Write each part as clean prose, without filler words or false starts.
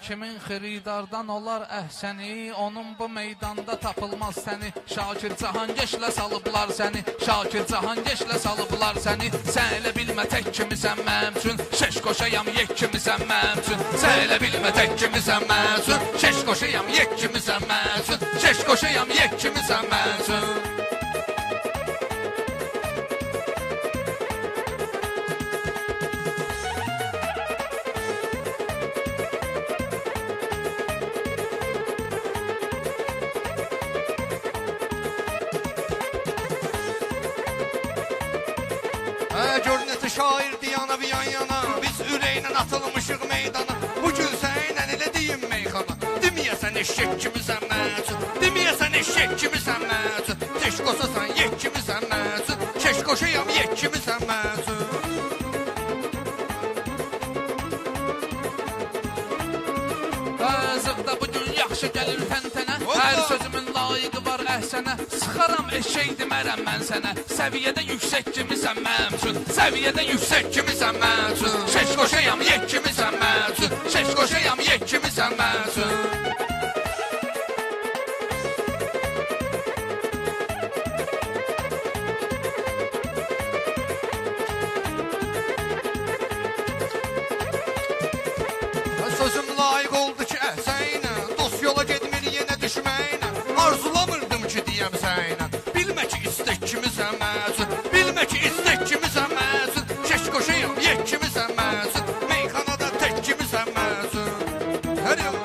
Kimin xiridardan olar əhsəni, onun bu meydanda tapılmaz səni. Şakir Cahangeşlə salıblar səni, Şakir Cahangeşlə salıblar səni. Sən elə bilmə tək kimisən mənim üçün, şeş qoşayam yek kimisən mənim üçün. Sən elə bilmə tək kimisən mənim üçün, şeş qoşayam yek kimisən mənim üçün. Şeş qoşayam yek kimisən mənim üçün. Görünəti şairdi yana bir yan yana, biz ürəklə atılmışıq meydana. Bugün sənlə elə deyim meyxana, deməyəsən eşək kimisən mənim üçün, deməyəsən eşək kimisən mənim üçün. Keş qoşasan yek kimisən mənim üçün, keş qoşayam yek kimisən mənim üçün. Zıqda bugün yaxşı gəlir təntənə, hər sözümün layiqi var əhsənə. Sıxaram eşək demərəm mən sənə, səviyyədə yüksək kimisən mənim üçün, səviyyədə yüksək kimisən mənim üçün. Şeş qoşayam yek kimisən mənim üçün, şeş qoşayam yek kimisən mənim üçün. Sözüm layiq oldu ki əhsənə, dost yola gedmir yenə düşməyinə. Arzulamırdım ki deyəm sənə, bilmə ki istək kimisən mənim üçün, bilmə ki istək kimisən mənim üçün. Keş qoşayam yek kimisən mənim üçün, meyxanada tək kimisən mənim üçün. Hər yol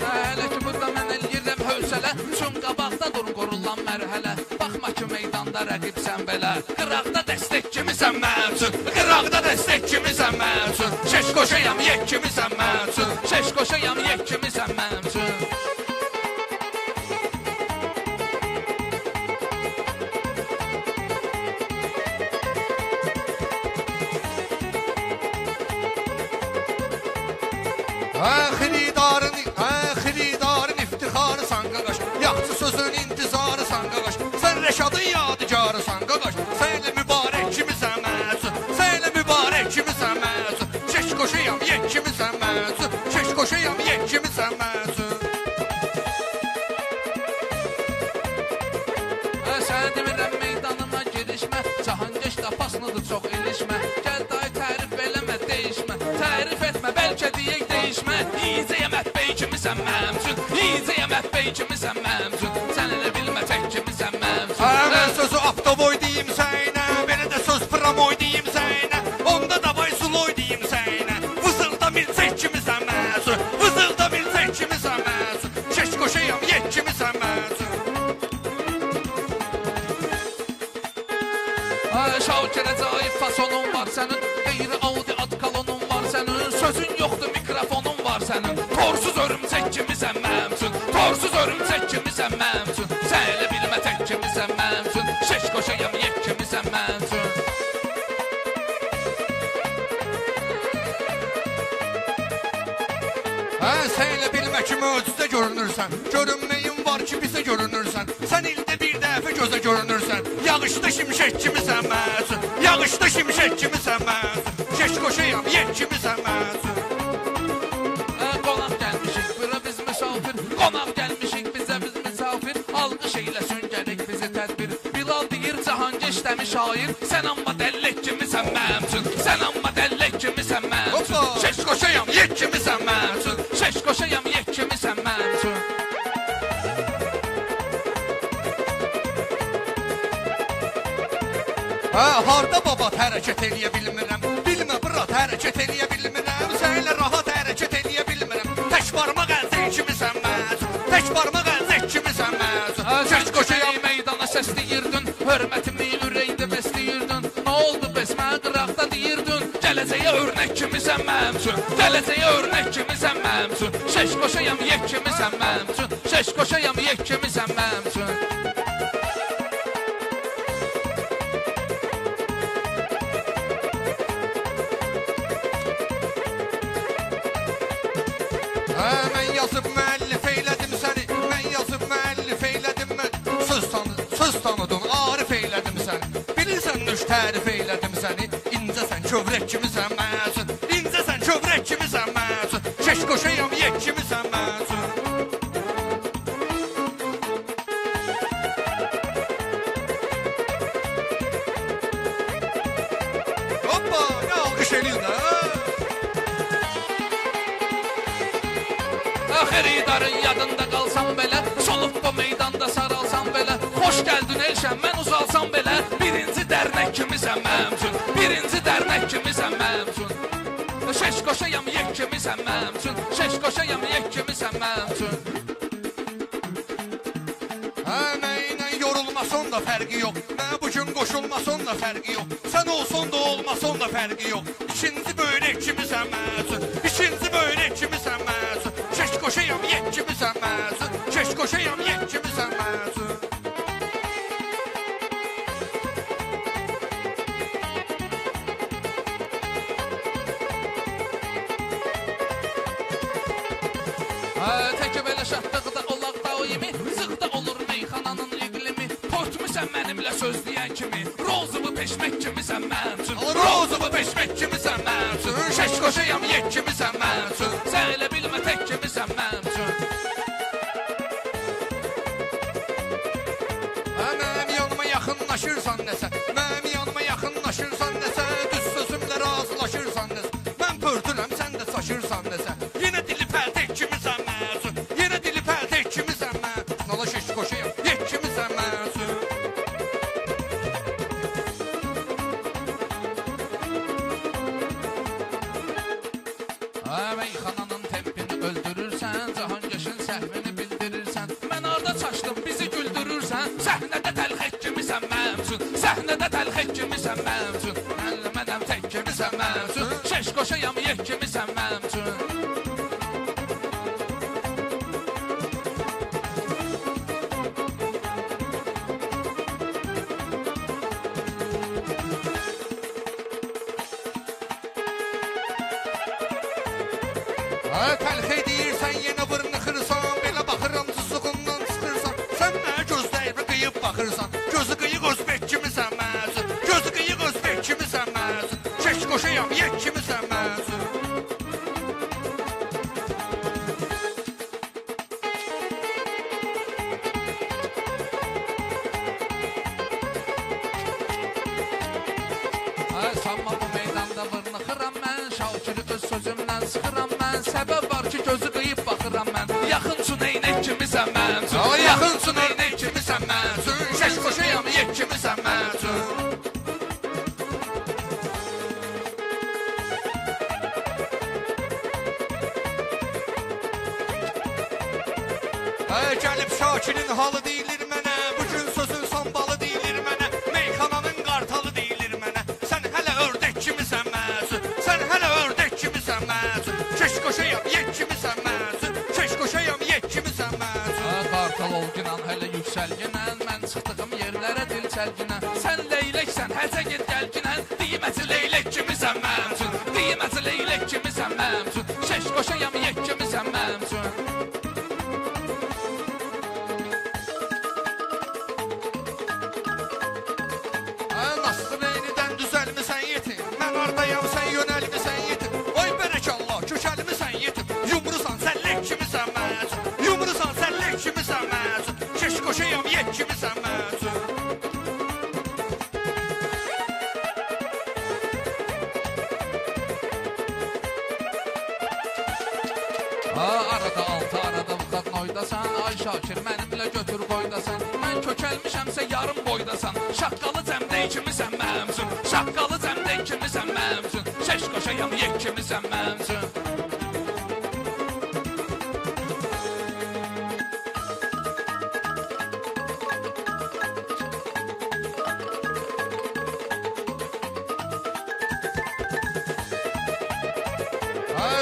Hələ ki burada mən eləyirəm hövsələ, çün qabaqda dur qorulan mərhələ. Baxma ki meydanda rəqibsən belə, qıraqda dəstək kimisən mənim üçün, qıraqda dəstək kimisən mənim üçün. Şeş qoşayam yek kimisən mənim üçün, şeş qoşayam yek kimisən mənim üçün. Xiridarın iftixarısan qaqaş, yaxçı sözün intizarısan qaqaş. Sən Rəşadın yadigarısan qaqaş, sən elə mübarək kimisən mənim üçün, sən elə mübarək kimisən mənim üçün. Keş qoşayam yek kimisən mənim üçün, keş qoşayam yek kimisən mənim üçün. Sənə demirəm meydanıma girişmə, Cahangeş tapaslıdır çox ilişmə. Gəl day tərif eləmə, deyişmə, tərif etmə, bəlkə deyək deyişmə. İyicəyəm ətbəy kimisən mənim üçün, İyicəyəm ətbəy kimisən mənim üçün. Sən elə bilmə tək kimisən mənim üçün. Mən sözü aptavoy deyim sənə, belə də söz pramoy deyim sənə. Onda da vay zuloy deyim sənə, vızılda milçək kimisən mənim üçün, vızılda milçək kimisən mənim üçün. Keş qoşayam yek kimisən mənim üçün. Şakirə caib fasonun var sənin, qeyri-adi ad kalonun var sənin. Sözün yoxdur, mikrofonun var sənin. Torsuz örümcək kimisən mənim üçün, torsuz örümcək kimisən mənim üçün. Sən elə bilmə tək kimisən mənim üçün, şeş qoşayam yek kimisən mənim üçün. Sən elə bilmə ki möcüzə görünürsən, görünməyin var ki bizə görünürsən. Sən ildə bir dəfə gözə görünürsən, yağışda şimşək kimisən mənim üçün, yağışda şimşək kimisən mənim üçün. Keş qoşayam yek kimisən mənim üçün. Qonaq gəlmişik, bura biz misafir, qonaq gəlmişik bizə biz misafir. Alqış eyləsin gərək bizi tədbir. Bilal deyir Cahangeş dəmi şair, sən amma dəllək kimisən mənim üçün, sən amma dəllək kimisən mənim üçün. Keş qoşayam yek kimisən mənim üçün, şeş qoşayam yek kimisən mənim üçün. Harda babat hərəkət eləyə bilmirəm, bilmə bırat hərəkət eləyə bilmirəm. Sənlə rahat hərəkət eləyə bilmirəm, tək barmaq əlzək kimisən mənim üçün, tək barmaq əlzək kimisən mənim üçün. Sən qoşayam meydana səsləyirdin, hörmətimi ürəkdə bəsləyirdin. Nə oldu bəs mənə qıraqda deyirdin, gələcəyə örnək kimisən mənim üçün, gələcəyə örnək kimisən mənim üçün. Şeş qoşayam yek kimisən mənim üçün, şeş qoşayam yek kimisən mənim üçün. Mən yazıb müəllif eylədim səni, mən yazıb müəllif eylədim mən. Söz tanıdın, arif eylədim tərif eylədim səni. İncəsən, kövrək kimisən məzun. İncəsən, kövrək kimisən məzun. Keş qoşayam, yek kimisən məzun. Hoppa, nə alqış eləyir də? Xeridarın yadında qalsam belə, solub bu meydanda saralsam belə, xoş gəldin Elşən, mən uzalsam belə, birinci dərnək kimisən mənim üçün, birinci dərnək kimisən mənim üçün. Şeş qoşayam, yek kimisən mənim üçün, şeş qoşayam, yek kimisən mənim üçün. Mənlə yorulmason da fərqi yox, mən bugün qoşulmason da fərqi yox, sən olson da olmason da fərqi yox. İkinci böyrək kimisən məzun, ikinci böyrək kimisən məzun. Keş qoşayam, yek kimisən məzun, keş qoşayam, yek kimisən məzun. Təkə belə şatlıqda olaq daimi, zıqda olur meyxananın iqlimi. Portmusən mənimlə söz deyən kimi, rozumu peşmək kimisən mənim üçün, rozumu peşmək kimisən mənim üçün. Şeş qoşayam, yek kimisən mənim üçün, sən elə bilmə tək kimisən mənim üçün. Mənim yanıma yaxınlaşırsan nəsə, mənim yanıma yaxınlaşırsan nəsə, düz sözümlə razılaşırsan nəsə, mən pörtüləm, sən də saşırsan nəsə. Yenə dili pəltək kimisən məzun, yenə dili pəltək kimisən məzun. Nala şeş qoşayam, yek kimisən məzun. Meyxananın tempini öldürürsən, Cahankeşin səhvini bildirirsən. Mən orada çaşdım, bizi güldürürsən. Səhnədə təlxək kimisən mənim üçün, səhnədə təlxək kimisən mənim üçün. Mənəm tək kimisən mənim üçün, şeş qoşayam, yek kimisən mənim üçün. Təlxey deyirsən, yenə vırını xırsan, belə baxıram susuğundan çıxırsan. Sən mənə gözlərimi qıyıb baxırsan, gözü qıyıq özbək kimisən məzun, gözü qıyıq özbək kimisən məzun. Keş qoşayam, yek kimisən məzun. Sanma bu meydanda vırını xıram mən, Şakiri öz sözümdən sıxıram mən. Səbəb var ki, gözü qıyıb baxıram mən. Yaxın eynək kimisən mənim üçün, yaxın eynək kimisən mənim üçün. Keş qoşayam, yek kimisən məzun. Gəlib Şakirin halı deyilir mənə, bugün sözün sambalı deyilir mənə, meyxananın qartalı deyilir mənə. Sən hələ ördək kimisən məzun, sən hələ ördək kimisən məzun. Keş qoşayam, yek kimisən məzun, keş qoşayam, yek kimisən məzun. Qartal olginan hələ yüksəlginən, mən çıxdığım yerlərə dil çəlginən. Sən leyləksən, həzə get gəlginən, deyməci leylək kimisən mənim üçün, deyməci leylək kimisən mənim üçün. Şeş qoşayam, yek kimisən mənim üçün. Nasıl eynidən düzəlmisən yetim, mən ardayam, sən yönəlmisən yetim. Oy bərəkallah, kökəlmisən yetim, yumrusan, səllək kimisən məzun, yumrusan, səllək kimisən məzun. Keş qoşayam, yek kimisən məzun. Arada altı, arada vuxat noydasan, ay Şakir mənimlə götür qoydasan. Mən kökəlmişəmsə yarım boydasan, şaqqalı cəmdə ikimisən mənim üçün, şaqqalı cəmdə ikimisən mənim üçün. Şeş qoşayam, yek kimisən mənim üçün.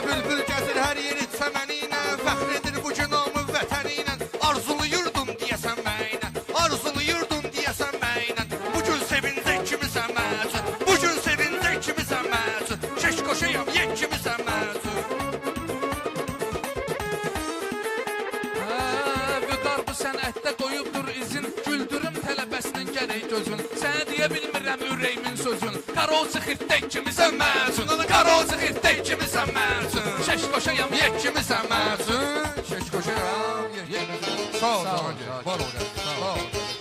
Bülbül gəzir hər yeri çəməniylə, fəxr edir bu gün namı vətəniylə. Arzuluyurdum deyəsən mənlə, arzuluyurdum deyəsən mənlə. Bu gün sevincək kimisən məzun, bu gün sevincək kimisən məzun. Keş qoşayam, yek kimisən məzun. Sənə deyə bilmirəm ürəyimin sözün. Qarozu xirtdək kimi sən mənsin. Qarozu xirtdək kimi sən mənsin. Şəş qoşayam Yek kimi sən mənsin. Şeş qoşayam, yek kimi sən. Sağ ol, Sağ ol, Cahangir. Var ol, sağ ol.